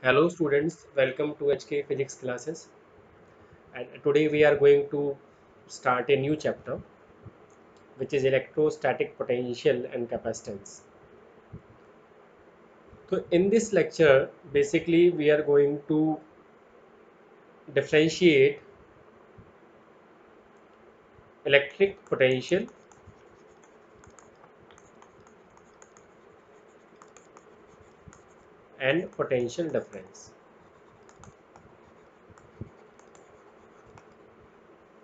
Hello students, welcome to HK Physics classes, and today we are going to start a new chapter which is electrostatic potential and capacitance. So in this lecture basically we are going to differentiate electric potential and potential difference.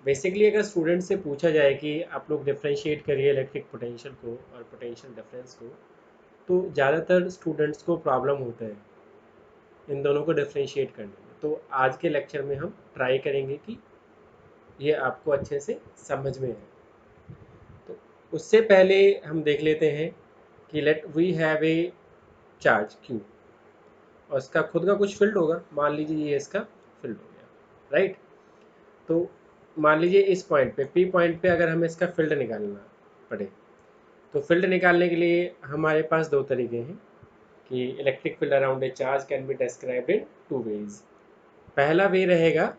Basically अगर student से पूछा जाए कि आप लोग differentiate करिए electric potential को और पोटेंशियल डिफरेंस को, तो ज़्यादातर स्टूडेंट्स को प्रॉब्लम होता है इन दोनों को डिफरेंशिएट करने में। तो आज के लेक्चर में हम ट्राई करेंगे कि ये आपको अच्छे से समझ में आए। तो उससे पहले हम देख लेते हैं कि let we have a charge Q और इसका खुद का कुछ फील्ड होगा। मान लीजिए ये इसका फील्ड हो गया, राइट। तो मान लीजिए इस पॉइंट पे पी पॉइंट पे अगर हमें इसका फील्ड निकालना पड़े, तो फील्ड निकालने के लिए हमारे पास दो तरीके हैं कि electric field around a charge can be described in two ways. पहला वे रहेगा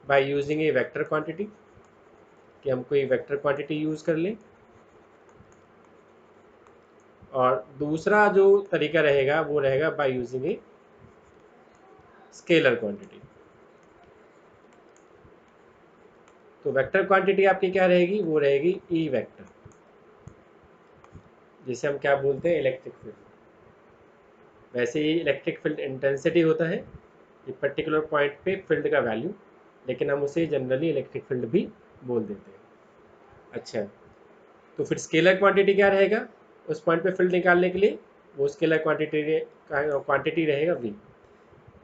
by using a vector quantity, कि हम कोई वेक्टर क्वांटिटी यूज कर लें, और दूसरा जो तरीका रहेगा वो रहेगा by using a scalar quantity. तो वेक्टर क्वांटिटी आपकी क्या रहेगी, वो रहेगी ई वेक्टर, जिसे हम क्या बोलते हैं, इलेक्ट्रिक फील्ड। वैसे ही इलेक्ट्रिक फील्ड इंटेंसिटी होता है, एक पर्टिकुलर पॉइंट पे फील्ड का वैल्यू, लेकिन हम उसे जनरली इलेक्ट्रिक फील्ड भी बोल देते हैं। अच्छा, तो फिर स्केलर क्वांटिटी क्या रहेगा उस पॉइंट पे फील्ड निकालने के लिए, वो स्केलर क्वांटिटी रहेगा वी,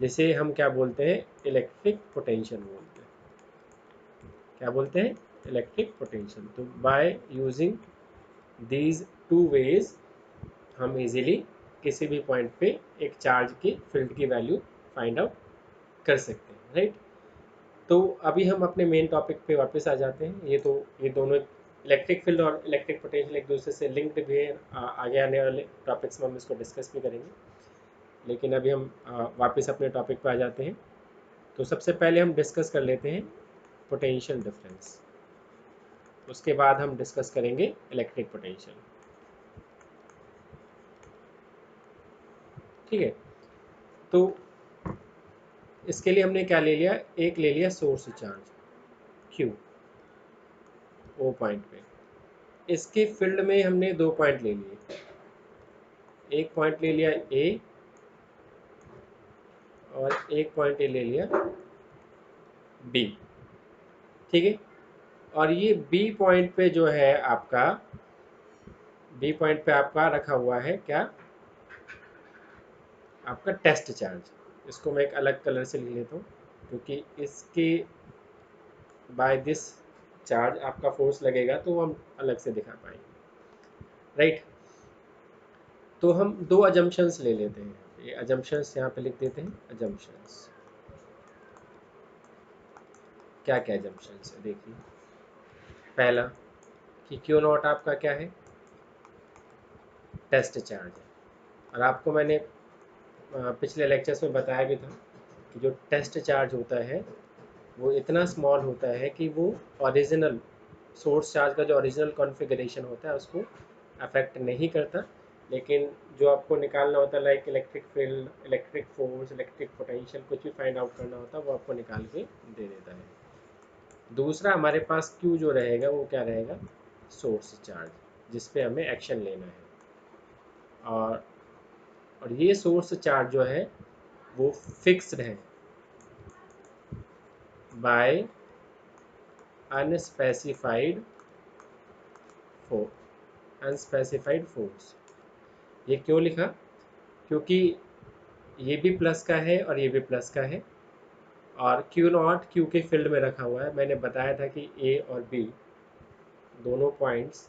जिसे हम क्या बोलते हैं, इलेक्ट्रिक पोटेंशियल बोलते हैं। क्या बोलते हैं, इलेक्ट्रिक पोटेंशियल। तो by using these two ways हम इजीली किसी भी पॉइंट पे एक चार्ज की फील्ड की वैल्यू फाइंड आउट कर सकते हैं, राइट। तो अभी हम अपने मेन टॉपिक पे वापस आ जाते हैं। ये दोनों इलेक्ट्रिक फील्ड और इलेक्ट्रिक पोटेंशियल एक दूसरे से लिंक्ड भी है। आगे आने वाले टॉपिक्स में हम इसको डिस्कस भी करेंगे, लेकिन अभी हम वापस अपने टॉपिक पे आ जाते हैं। तो सबसे पहले हम डिस्कस कर लेते हैं पोटेंशियल डिफरेंस, उसके बाद हम डिस्कस करेंगे इलेक्ट्रिक पोटेंशियल। ठीक है, तो इसके लिए हमने क्या ले लिया, एक ले लिया source charge Q O point पे। इसके फील्ड में हमने दो पॉइंट ले लिए, एक पॉइंट ले लिया ए और एक पॉइंट ले लिया बी। ठीक है, और ये बी पॉइंट पे जो है आपका, बी पॉइंट पे आपका रखा हुआ है क्या, आपका टेस्ट चार्ज। इसको मैं एक अलग कलर से लिख लेता हूँ, क्योंकि इसके बाय दिस चार्ज आपका फोर्स लगेगा तो हम अलग से दिखा पाएंगे, राइट। तो हम दो अजम्पशंस ले लेते हैं, ये अजम्पशंस यहाँ पे लिख देते हैं। अजम्पशंस क्या क्या अजम्पशंस है, देखिए। पहला कि क्यू नॉट आपका क्या है, टेस्ट चार्ज है। और आपको मैंने पिछले लेक्चर्स में बताया भी था कि जो टेस्ट चार्ज होता है वो इतना स्मॉल होता है कि वो ओरिजिनल सोर्स चार्ज का जो ओरिजिनल कॉन्फ़िगरेशन होता है उसको अफेक्ट नहीं करता, लेकिन जो आपको निकालना होता है like electric field, electric force, electric potential, कुछ भी फाइंड आउट करना होता है वो आपको निकाल के दे देता है। दूसरा हमारे पास क्यू जो रहेगा वो क्या रहेगा, सोर्स चार्ज, जिस पे हमें एक्शन लेना है। और ये सोर्स चार्ज जो है वो फिक्स्ड है बाय अनस्पेसिफाइड अनस्पेसिफाइड फोर्स। ये क्यों लिखा, क्योंकि ये भी प्लस का है और ये भी प्लस का है, और क्यू नॉट क्यू के फील्ड में रखा हुआ है। मैंने बताया था कि ए और बी दोनों पॉइंट्स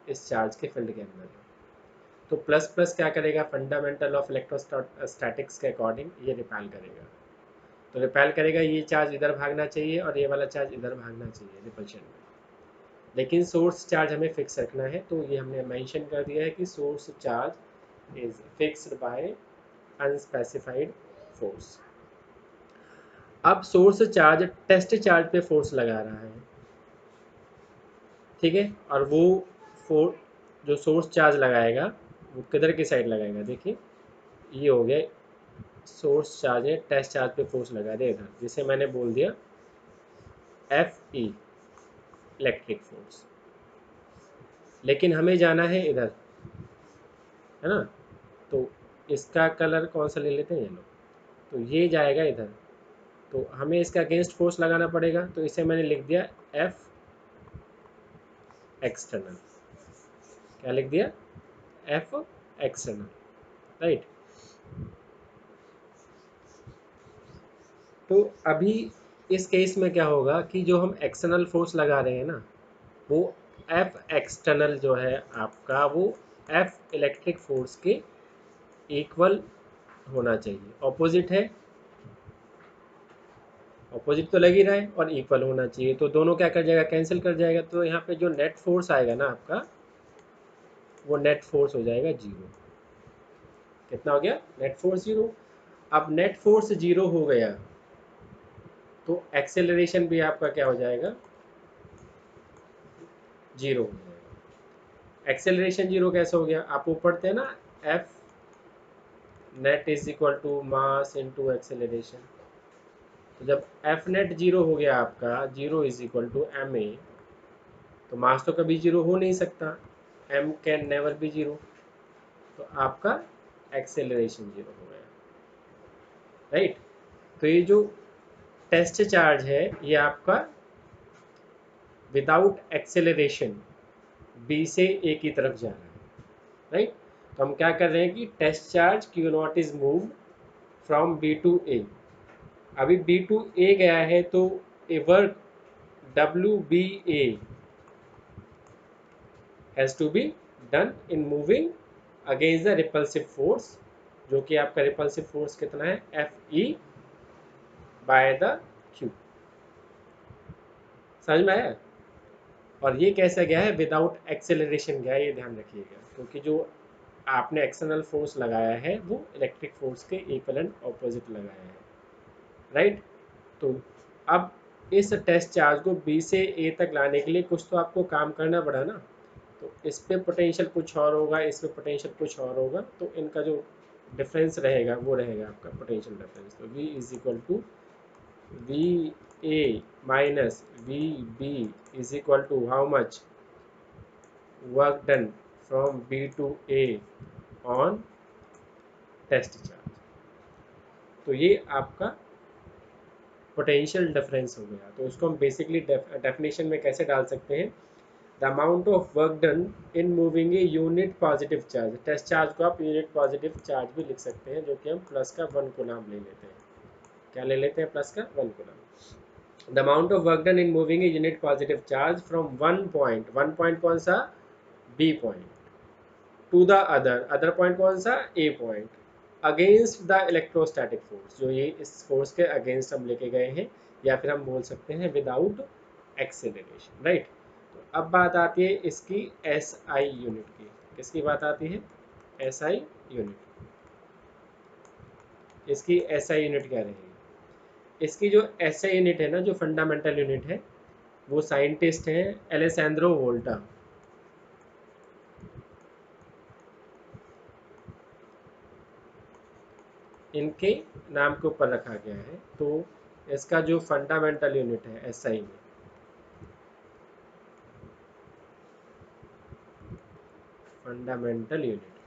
इस चार्ज के फील्ड के अंदर है। तो प्लस प्लस क्या करेगा, फंडामेंटल ऑफ इलेक्ट्रोस्टैटिक्स के अकॉर्डिंग ये रिपेल करेगा। तो रिपेल करेगा, ये चार्ज इधर भागना चाहिए और ये वाला चार्ज इधर भागना चाहिए रिपल्शन में, लेकिन सोर्स चार्ज हमें फिक्स रखना है। तो ये हमने मेंशन कर दिया है कि source charge is fixed by unspecified force. अब सोर्स चार्ज टेस्ट चार्ज पे फोर्स लगा रहा है, ठीक है, और वो फोर जो सोर्स चार्ज लगाएगा वो किधर की साइड लगाएगा, देखिए ये हो गया सोर्स चार्ज है, टेस्ट चार्ज पे फोर्स लगा दिया इधर, जिसे मैंने बोल दिया एफ ई इलेक्ट्रिक फोर्स। लेकिन हमें जाना है इधर, है ना, तो इसका कलर कौन सा ले लेते हैं, येलो। तो ये जाएगा इधर, तो हमें इसका अगेंस्ट फोर्स लगाना पड़ेगा, तो इसे मैंने लिख दिया एफ एक्सटर्नल। क्या लिख दिया, एफ एक्सटर्नल, राइट। तो अभी इस केस में क्या होगा कि जो हम एक्सटर्नल फोर्स लगा रहे हैं ना, वो एफ एक्सटर्नल जो है आपका, वो एफ इलेक्ट्रिक फोर्स के इक्वल होना चाहिए। ऑपोजिट है, ऑपोजिट तो लग ही रहा है, और इक्वल होना चाहिए, तो दोनों क्या कर जाएगा, कैंसिल कर जाएगा। तो यहाँ पे जो नेट फोर्स आएगा ना आपका, वो नेट फोर्स हो जाएगा जीरो। कितना हो गया, नेट फोर्स जीरो। अब नेट फोर्स जीरो हो गया तो एक्सेलरेशन भी आपका क्या हो जाएगा, जीरो हो जाएगा। एक्सेलरेशन जीरो कैसे हो गया, आप वो पढ़ते हैं ना, F net is equal to mass into acceleration. तो जब एफ नेट जीरो हो गया आपका, zero is equal to M A, तो मास तो कभी जीरो हो नहीं सकता, M can never be zero, तो आपका एक्सेलरेशन जीरो हो गया, राइट। तो ये जो टेस्ट चार्ज है ये आपका विदाउट एक्सेलरेशन बी से ए की तरफ जा रहा है, राइट। तो हम क्या कर रहे हैं कि test charge Q not is move from B to A. अभी बी टू ए गया है, तो a work W B A has to be done in moving against the repulsive force, जो कि आपका रिपल्सिव फोर्स कितना है, F E by the Q. समझ में आया। और ये कैसा गया है, विदाउट एक्सेलरेशन गया है, ये ध्यान रखिएगा, क्योंकि जो आपने एक्सटर्नल फोर्स लगाया है वो इलेक्ट्रिक फोर्स के इक्विवेलेंट ऑपोजिट लगाया है, राइट। तो अब इस टेस्ट चार्ज को बी से ए तक लाने के लिए कुछ तो आपको काम करना पड़ा ना, तो इस पे पोटेंशियल कुछ और होगा, इस पे पोटेंशियल कुछ और होगा, तो इनका जो डिफरेंस रहेगा वो रहेगा आपका पोटेंशियल डिफरेंस। तो V is equal to V A minus V B is equal to how much, work done from B to A on test charge. तो ये आपका पोटेंशियल डिफरेंस हो गया। तो उसको हम बेसिकली डेफिनेशन में कैसे डाल सकते हैं, the amount of work done in moving a unit positive charge. Test charge को आप यूनिट पॉजिटिव चार्ज भी लिख सकते हैं, जो कि हम प्लस का 1 कूलम ले लेते हैं। क्या ले लेते हैं, प्लस का 1 coulomb. The amount of work done in moving a unit positive charge from one point कौन सा, B point, to the other point कौन सा, A point, against the electrostatic force, जो ये इस फोर्स के अगेंस्ट हम लेके गए हैं, या फिर हम बोल सकते हैं विदाउट एक्सेलरेशन, राइट। तो अब बात आती है इसकी एस आई यूनिट की। किसकी बात आती है, एस आई यूनिट। इसकी एस आई यूनिट क्या रहेगी, इसकी जो एस आई यूनिट है ना, जो फंडामेंटल यूनिट है, वो साइंटिस्ट हैं एलेसैंड्रो वोल्टा। इनके नाम के ऊपर रखा गया है। तो इसका जो फंडामेंटल यूनिट है एसआई में, फंडामेंटल यूनिट,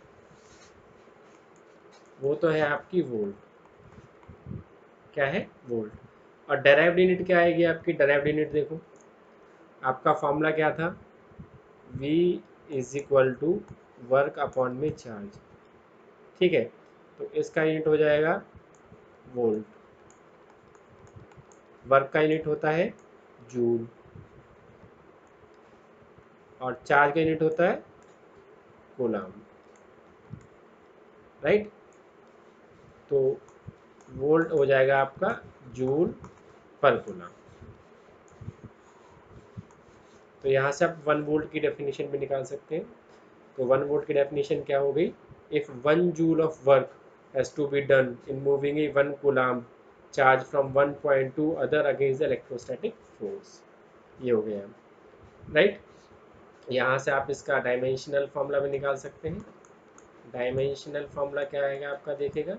वो तो है आपकी वोल्ट। क्या है, वोल्ट। और डेराइव्ड यूनिट क्या आएगी आपकी, डेराइव्ड यूनिट देखो, आपका फॉर्मूला क्या था, V is equal to work upon में चार्ज, ठीक है। तो इसका यूनिट हो जाएगा वोल्ट, वर्क का यूनिट होता है जूल, और चार्ज का यूनिट होता है कूलम, राइट। तो वोल्ट हो जाएगा आपका जूल पर कूलम। तो यहाँ से आप 1 वोल्ट की डेफिनेशन भी निकाल सकते हैं। तो 1 वोल्ट की डेफिनेशन क्या हो गई, if 1 joule of work has to be done in moving a 1 coulomb charge from one point to other against the electrostatic force। ये हो गया राइट। यहाँ से आप इसका डायमेंशनल फॉर्मूला भी निकाल सकते हैं। डायमेंशनल फॉर्मूला क्या आएगा आपका, देखेगा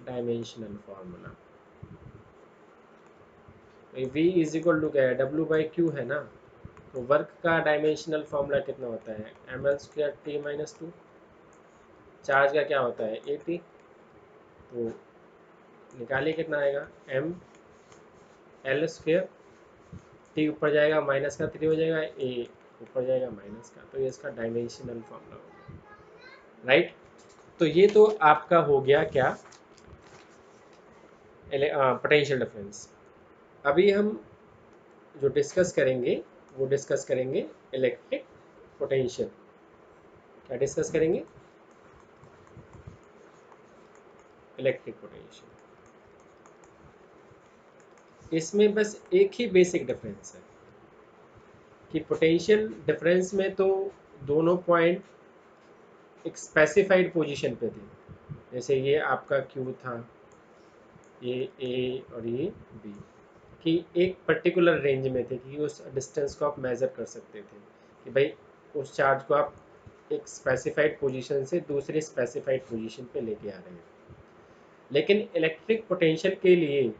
dimensional formula V is equal to क्या है, W बाई क्यू है ना। तो वर्क का डायमेंशनल फॉर्मूला कितना होता है, ml² t-2। चार्ज का क्या होता है AT। तो निकालिए कितना आएगा, ml², t ऊपर जाएगा माइनस का 3 हो जाएगा, A ऊपर जाएगा माइनस का। तो ये इसका डायमेंशनल फॉर्मूला हो गया राइट। तो ये तो आपका हो गया क्या, पोटेंशियल डिफरेंस। अभी हम जो डिस्कस करेंगे वो डिस्कस करेंगे इलेक्ट्रिक पोटेंशियल। क्या डिस्कस करेंगे, इलेक्ट्रिक पोटेंशियल। इसमें बस एक ही बेसिक डिफरेंस है कि पोटेंशियल डिफरेंस में तो दोनों पॉइंट एक स्पेसिफाइड पोजीशन पे थे। जैसे ये आपका Q था, ये A और ये B, कि एक पर्टिकुलर रेंज में थे कि उस डिस्टेंस को आप मेज़र कर सकते थे कि भाई उस चार्ज को आप एक स्पेसिफाइड पोजीशन से दूसरी स्पेसिफाइड पोजीशन पे लेके आ रहे हैं। लेकिन इलेक्ट्रिक पोटेंशियल के लिए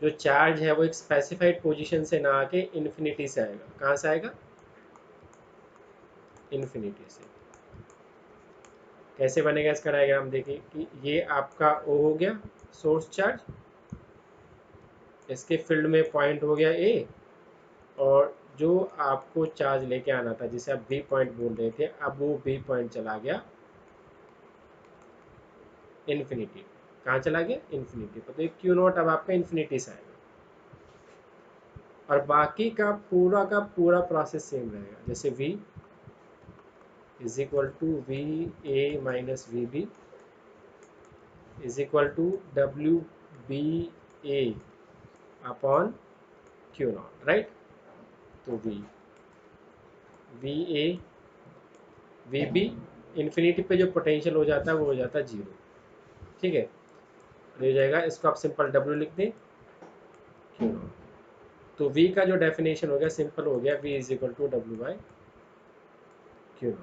जो चार्ज है वो एक स्पेसिफाइड पोजीशन से ना आके इन्फिनिटी से आएगा। कहाँ से आएगा, इन्फिनिटी से। कैसे बनेगा इसका डायग्राम देखिए कि ये आपका O हो गया सोर्स चार्ज, इसके फील्ड में पॉइंट हो गया A, और जो आपको चार्ज लेके आना था जिसे आप B पॉइंट बोल रहे थे, अब वो B पॉइंट चला गया इन्फिनिटी। कहाँ चला गया, इन्फिनिटी पर। तो ये Q0 अब आपका इन्फिनिटी से आएगा और बाकी का पूरा प्रोसेस सेम रहेगा। जैसे V is equal to VA minus VB is equal to WBA upon Q0 right. तो VA VB इन्फिनिटी पे जो पोटेंशियल हो जाता है वो हो जाता है 0, ठीक है। हो जाएगा, इसको आप सिंपल W लिख दें Q0। तो V का जो डेफिनेशन हो गया सिंपल हो गया, V is equal to W by Q0।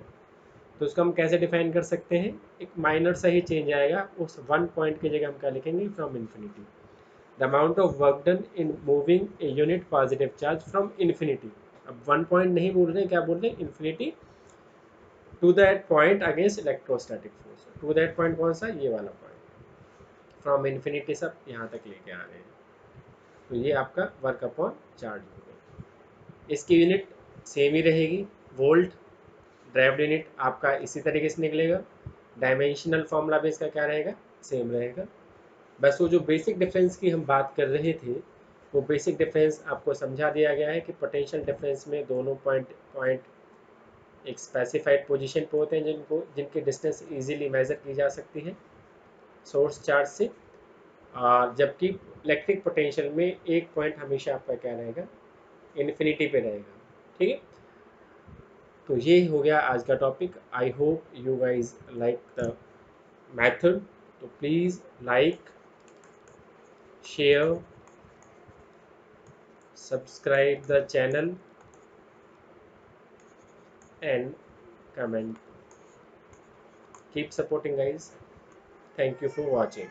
तो उसको हम कैसे डिफाइन कर सकते हैं, एक माइनर सा ही चेंज आएगा, उस वन पॉइंट की जगह हम क्या लिखेंगे, from infinity the amount of work done in moving a unit positive charge from infinity. अब वन पॉइंट नहीं बोल रहे हैं, क्या बोल रहे हैं, infinity to that point against electrostatic force. To that point कौन सा, ये वाला पॉइंट, फ्रॉम इन्फिनिटी सब यहाँ तक लेके आ रहे हैं। तो ये आपका वर्क अपॉन चार्ज हो गया। इसकी यूनिट सेम ही रहेगी, वोल्ट। ड्राइव्ड यूनिट आपका इसी तरीके से निकलेगा। डायमेंशनल फॉर्मूला भी इसका क्या रहेगा, सेम रहेगा। बस वो जो बेसिक डिफरेंस की हम बात कर रहे थे वो बेसिक डिफरेंस आपको समझा दिया गया है कि पोटेंशियल डिफरेंस में दोनों पॉइंट एक स्पेसिफाइड पोजीशन पे होते हैं जिनकी डिस्टेंस इजीली मेजर की जा सकती है सोर्स चार्ज से। जबकि इलेक्ट्रिक पोटेंशियल में एक पॉइंट हमेशा आपका क्या रहेगा, इन्फिनिटी पे रहेगा, ठीक है। तो ये हो गया आज का topic. I hope you guys like the method. तो please like, share, subscribe the channel and comment. Keep supporting guys. Thank you for watching.